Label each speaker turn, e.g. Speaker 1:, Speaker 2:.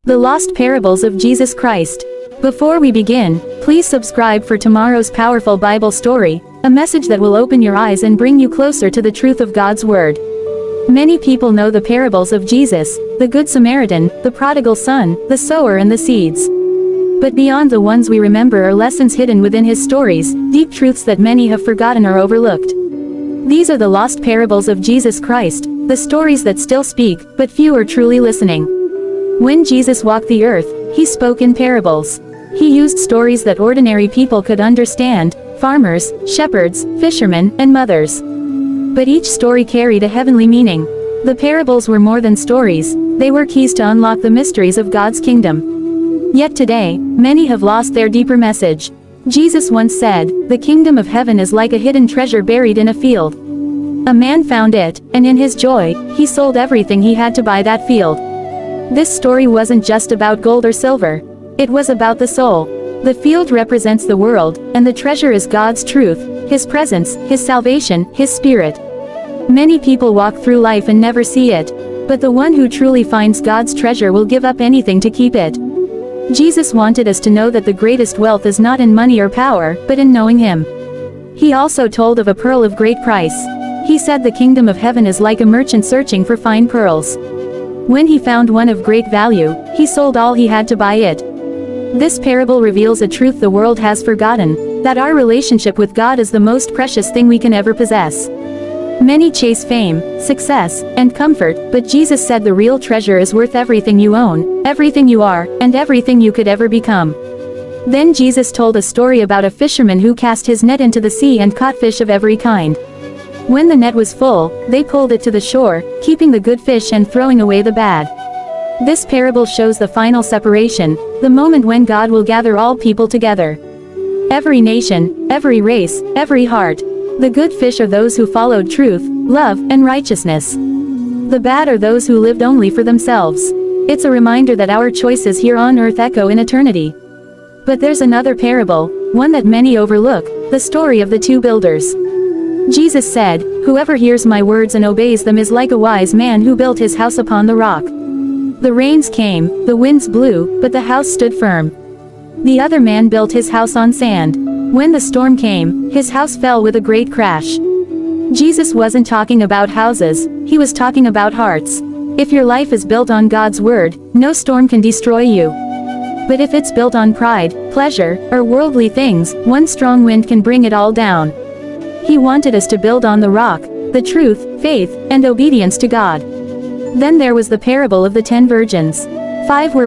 Speaker 1: The Lost Parables of Jesus Christ. Before we begin, please subscribe for tomorrow's powerful Bible story, a message that will open your eyes and bring you closer to the truth of God's Word. Many people know the parables of Jesus, the Good Samaritan, the prodigal son, the sower and the seeds. But beyond the ones we remember are lessons hidden within his stories, deep truths that many have forgotten or overlooked. These are the lost parables of Jesus Christ, the stories that still speak, but few are truly listening. When Jesus walked the earth, he spoke in parables. He used stories that ordinary people could understand: farmers, shepherds, fishermen, and mothers. But each story carried a heavenly meaning. The parables were more than stories, they were keys to unlock the mysteries of God's kingdom. Yet today, many have lost their deeper message. Jesus once said, "The kingdom of heaven is like a hidden treasure buried in a field. A man found it, and in his joy, he sold everything he had to buy that field." This story wasn't just about gold or silver. It was about the soul. The field represents the world, and the treasure is God's truth, His presence, His salvation, His Spirit. Many people walk through life and never see it, but the one who truly finds God's treasure will give up anything to keep it. Jesus wanted us to know that the greatest wealth is not in money or power, but in knowing Him. He also told of a pearl of great price. He said the kingdom of heaven is like a merchant searching for fine pearls. When he found one of great value, he sold all he had to buy it. This parable reveals a truth the world has forgotten, that our relationship with God is the most precious thing we can ever possess. Many chase fame, success, and comfort, but Jesus said the real treasure is worth everything you own, everything you are, and everything you could ever become. Then Jesus told a story about a fisherman who cast his net into the sea and caught fish of every kind. When the net was full, they pulled it to the shore, keeping the good fish and throwing away the bad. This parable shows the final separation, the moment when God will gather all people together. Every nation, every race, every heart. The good fish are those who followed truth, love, and righteousness. The bad are those who lived only for themselves. It's a reminder that our choices here on earth echo in eternity. But there's another parable, one that many overlook, the story of the two builders. Jesus said, "Whoever hears my words and obeys them is like a wise man who built his house upon the rock. The rains came, the winds blew, but the house stood firm. The other man built his house on sand. When the storm came, his house fell with a great crash." Jesus wasn't talking about houses, he was talking about hearts. If your life is built on God's word, no storm can destroy you. But if it's built on pride, pleasure, or worldly things, one strong wind can bring it all down. He wanted us to build on the rock, the truth, faith, and obedience to God. Then there was the parable of the 10 virgins. 5 were